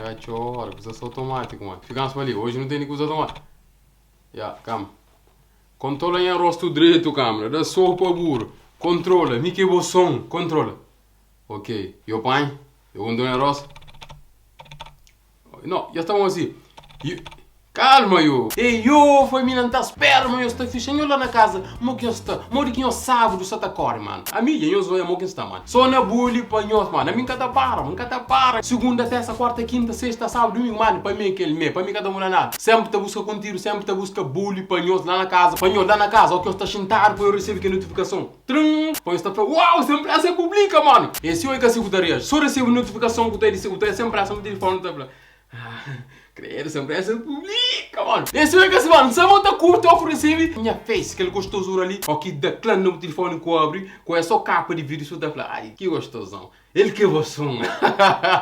É, tchau, coisa automático, mano. Ficamos ali, hoje não tem nem coisa automática. Calma. Controla em rosto direito, câmera. Da sopa burro. Controla, me que o som. Controla. Ok. Eu pai, eu ando em rosto. Não, já estamos assim. Calma, eu. Ei, eu, família, não tá espera, mas eu estou fechando lá na casa. Mo que está, mori que eu sábado só tá corre, mano. A minha, eu sou mo que está, mano. Só na bully para nós, mano. A mim cada para. Segunda, terça, quarta, quinta, sexta, sábado, domingo, mano. Para mim aquele mês, para mim cada mulher nada. Sempre te busca contigo, sempre te busca bully para nós lá na casa. Para nós lá na casa, o que eu estou sentar para eu receber que notificação. Trum. Para eu estar falando, uau, sempre essa publica, mano. Esse é que se gostaria. Só recebo notificação que eu sempre essa no telefone, tá falando. Credo, sempre essa publica, mano. Esse é que se mano, se você curte ou recebe minha face, aquele gostosura ali, ó que declara no telefone que eu abri, com essa capa de vídeo, você tá falando, ai, que gostosão. Ele que você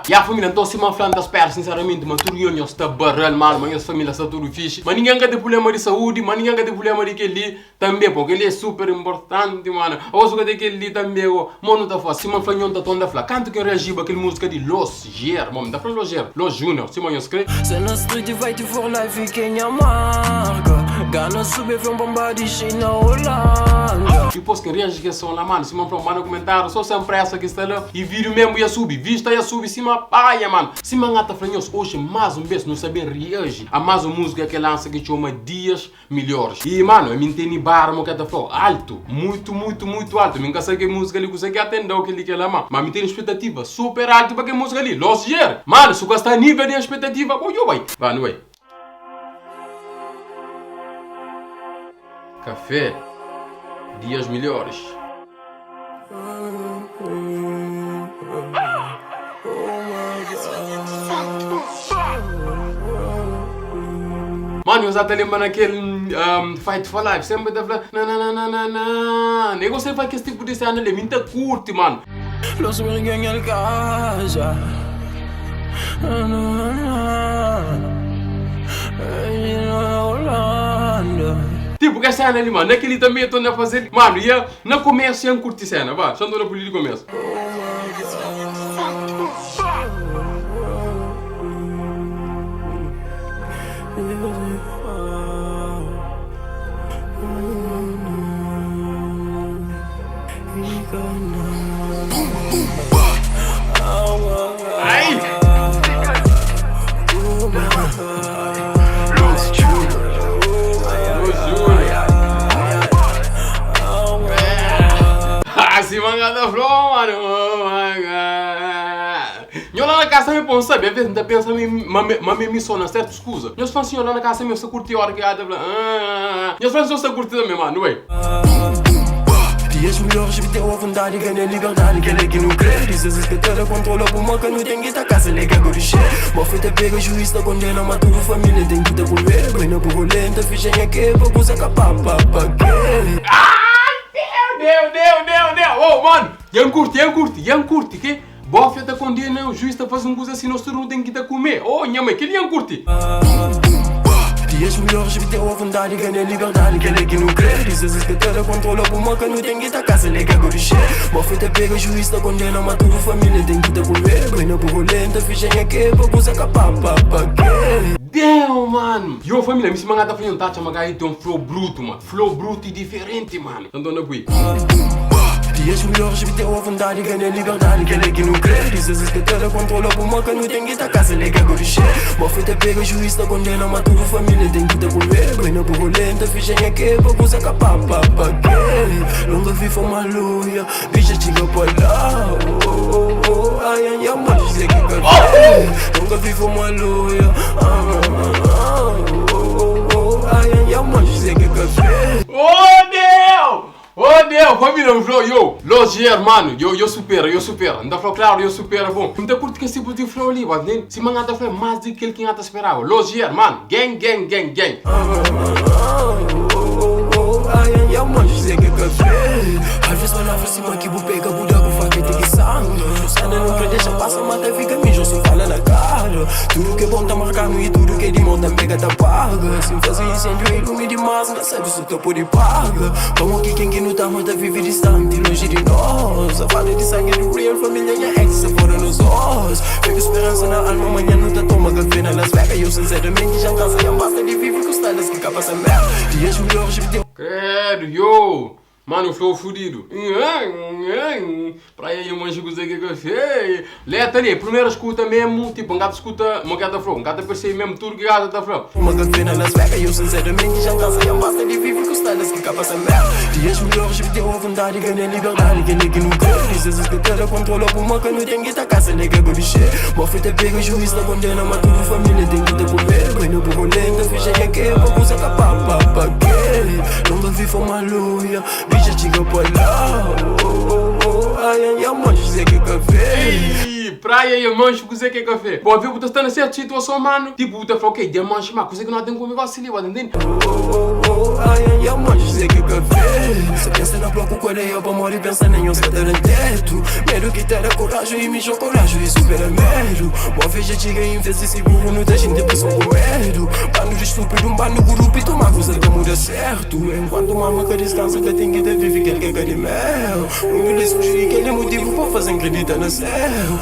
E a família, então se falando das pernas, sinceramente, mas tudo isso está barrando, mano, mas a família está tudo fixe. Mas ninguém tem problema de saúde, mas ninguém tem problema de aquele também, porque ele é super importante, mano. Ou se tem aquele também, mano, tá fácil. Se man fanhão tá tonda fala, canto que reagir para aquela música de Los Ger, mano, dá para Los Junior, se man escreve. Se no estúdio vai te for live quem amarga. Gana subir vem bomba de China Holanda. E depois que reage que são lá, mano, se man fala, mano, comentário, só sempre essa que está lá, e vídeo mesmo ia subir, vista ia subir, cima paia, mano. Se man gata franhos, hoje mais um vez não saber reagir a mais uma música que lança que chama Dias Melhores. E, mano, eu me entendi barra, mo que tá falando, alto, muito alto. Me encasei que música ali, consegui atender o que ele quer lá, mano. Mas me tem expectativa super alta para que música ali, Los Ger. Mano, se gostar nível de expectativa, pô, eu vai. Vai, não vai. Café, Dias Melhores. Mano, eu já te lembro naquele Fight for Life, sempre tá falando na. Eu gostei de fazer esse tipo de cena ali, me curte, mano. Los en el casa. Tipo, que cena ali, mano, naquele também eu tô a fazer. Mano, ia na começo ia curtir cena, vá, só não na política começo. Ai! Assim, mangada flor, mano. Oh my god. Eu lá na casa me pensa, sabe? Às vezes ainda pensa me missão, certo? Escusa. Eu falo assim, eu lá na casa me só curti a hora que ela tá. Eu falo assim, eu só curti também, mano, não é? Dias melhores, me deu a vontade, ganhei liberdade, que ele que não crê. Dizes que tela controla por uma que não tem que estar casa, ele quer gorichê. Uma feita pega, juiz da condena, mas tudo família tem que ter por ver. Bem na borbolenta, fichem aqui, pra usar capa, que. Deu. Oh, mano,ยังcurte, que? Boa feita condena, o juiz tá fazendo coisa assim, nós tudo não tem que estar comer. Oh, minha mãe, que eleยังcurte. Dias melhores, me deu a vontade, ganhei liberdade, que ele que não crê. Dizes que tela controla por uma que não tem que estar casa, ele quer gorichê. Uma feita pega, juiz da condena, mas tudo família tem que ter por ver. Bem na borbolenta, fichem aqui, pra usar capa, que. Damn, mano. Yo, família, me se mangata foi um tacha, mas aí tem um flow bruto, mano. Flow bruto e diferente, mano. Então, não é Dias melhores, me deu a vontade, ganhei liberdade, que ele que não crê. Dizes que tela controla por uma que não tem que estar casa, ele quer gorichê. Uma feita pega, juiz da condena, mas tudo família tem que ter por ver. Bem na borbolenta, fichem aqui, pra usar capa, que. Nunca vi fama aleluia, bicha chega pra lá. Ai, mas dizer que café. Nunca vi fama aleluia. Ai, mas dizer que café. Oh, Deus, família, yo, Los Ger, mano, eu supero, ainda falou claro, eu supero, bom. Ainda curto que esse tipo de flow ali, mas se mangata foi mais do que ele que ainda esperava. Los Ger, mano, gang. Ai, mas dizer que café. Às vezes olhava pra cima que vou pegar buda com faca e tem que sangue. Sana não quer deixar passar, mata fica mijo, só fala na cara. Tudo que é bom tá marcado e tudo que é de mão tá mega tá paga. Se fazer incêndio e ilume demais, não sabe se tu pode paga. Como que quem que não tá morta vive distante, longe de nós. A falta de sangue no real, família e ex, se fora nos olhos. Fico esperança na alma, amanhã não tá uma café na Las Vegas. Eu sinceramente já cansa e basta de viver com styles que capa essa merda. Dias melhores de Credo, yo! Mano, flow fudido. Pra aí, eu manjo gozei que café. Leta ali, primeira escuta mesmo, tipo, um gato escuta, uma gata flow, um gato percebe mesmo tudo que gata tá flow. uma café na Las Vegas. Eu sinceramente já cansa e basta de viver com styles que capa essa merda. Dias melhores me deu a vontade, ganhei liberdade. Aquele que não quer, dizes que tela controla uma que não tem que tá casa, nega golichê. Mó feita pega, juiz da condena, mas tudo família tem que te comer. Bem no burro lenta, ficha em que, vamos a capa, que não vi fama luia. Bicha chica pra lá, ai, manjo, sei que café. Ei, praia e manjo, gozei que café. Bom, viu, tu está nessa situação, mano. Tipo, tu falou, ok, de manjo, mas gozei que não tem comigo assim, vai entender? Ai, manjo, sei que café. Você pensa na bloco coreia, pra morrer, pensa nem os cadeira em teto. Medo que terá coragem e me joga coragem e supera medo. Boa veja, chica, em vez de seguro, não deixa em depressão com medo. Bando de estúpido, bando grupo e toma coisa que muda certo. Enquanto uma maca descansa, que tem que ter vive que ele quer de mel. Um lhe sugeri que ele é motivo pra fazer acreditar no céu.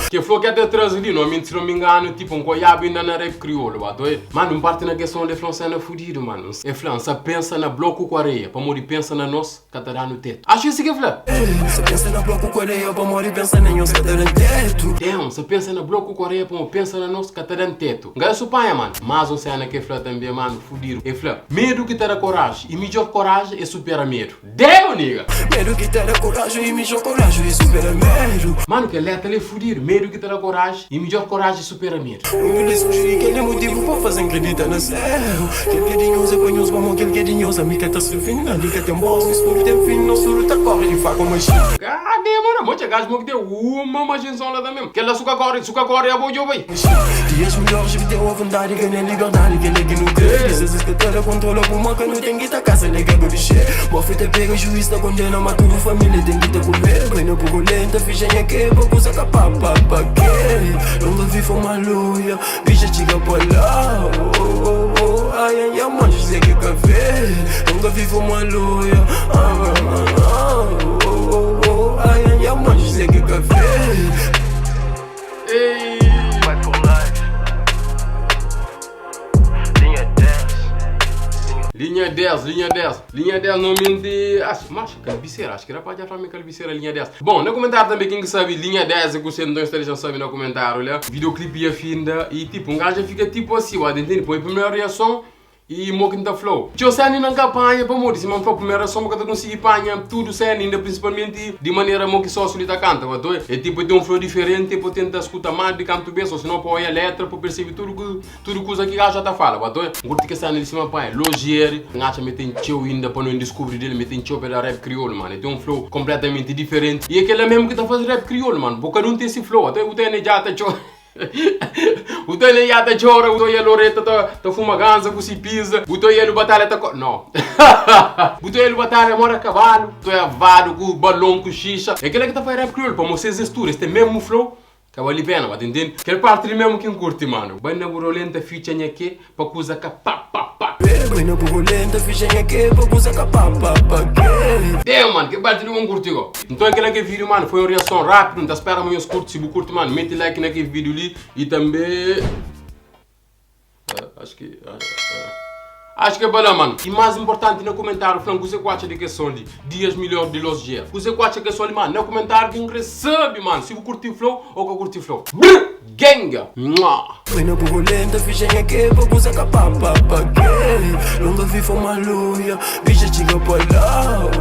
Que foi que até atrás ali, não me engano, tipo, um coiabo ainda na rap crioulo, bato. Mano, parte na questão de França é fudido, mano. É França, pensa na bloco com areia, pra morrer, pensa na nós, catará no teto. Acho isso que é Flá. Você pensa na bloco com areia, pra morrer, pensa nem os cadeira em teto. Damn, você pensa na bloco com areia, pra morrer, pensa na nós, catará no teto. Ganha sua paia, mano. Mas um cena que é Flá também, mano, fudido. É Flá. Medo que terá coragem, e melhor coragem é superar medo. Damn, nigga. Medo que terá coragem e me joga coragem e supera medo. Mano, que letra ele é fudido. Medo que terá coragem, e melhor coragem é superar medo. Um lhe sugeri que ele é motivo pra fazer acreditar no céu. Quem quer dinhoso é banhoso, vamos quem quer dinhoso. A mica tá servindo, a liga tem boss, o escuro tem fim, não suru tá corre de faca uma china. Cadê, mano? Monte de gajo que deu uma maginção lá também. Que ela suca corre, é a boa, vai. Dias melhores me deu a vontade, ganhei liberdade, que ele que não quer. Dizes que tela controla uma que não tem que tá casa, nega golichê. Boa feita pega, juiz da condena, mas tudo família tem que te comer. Bem no burro lenta, ficha em que, bagunça capa, que não vi fama luia, bicha chica pra lá. Ai, manjo, sei que café. Nunca vi fama luia. Ai, manjo, sei que café. Ei. Vai por life. Linha 10. Linha 10 não mente. Acho que calbiceira, acho que era para já falar calbiceira, linha 10. Bom, no comentário também quem sabe linha 10 é que você não está sabe no comentário, olha. Videoclipe ia finda e tipo, um gajo fica tipo assim, ó, entende? Põe a primeira reação e moquinho da flow. Tio Sani na campanha, para morrer, se não for a primeira reação, porque eu consegui panha tudo Sani, ainda principalmente de maneira que só solita canta, ó. É tipo, tem um flow diferente, tipo, tenta escutar mais de canto bem, só se não põe a letra para perceber tudo coisa que gajo já tá fala, ó. Curte que Sani de cima panha, logier, ngacha metem tio ainda para não descobrir dele, metem tio pela rap crioulo, mano. Tem um flow completamente diferente. E aquele mesmo que tá fazendo rap crioulo, mano, porque não tem esse flow, até o Tene já tá tio. O teu ele já chora, o teu ele Loreta tá fuma ganza, com si pisa, o teu ele batalha tá não. O teu ele batalha mora a cavalo, o teu é vado com balão com xixa. É aquele que tá fazendo rap crioulo, para vocês estudarem, este mesmo flow. Que vale a pena, tá entendendo? Aquele parte de mesmo que curte, mano. Bem na burolenta, ficha aqui, para coisa que pá. Bem na burolenta, ficha aqui, para coisa que pá. Damn, mano, que parte de um curte, ó. Então aquele vídeo, mano, foi uma reação rápida, não tá esperando meus curtos, se você curte, mano, mete like naquele vídeo ali e também... Acho que é bom, mano. E mais importante no comentário, falando que você acha de questão de dias melhores de los dias. Você acha que é mano, no comentário quem recebe, mano. Se você curte flow ou que curte flow. Genga! Bem na burolenta, ficha aqui, bagunça capa, que nunca vi fama luia, bicha chica pra lá.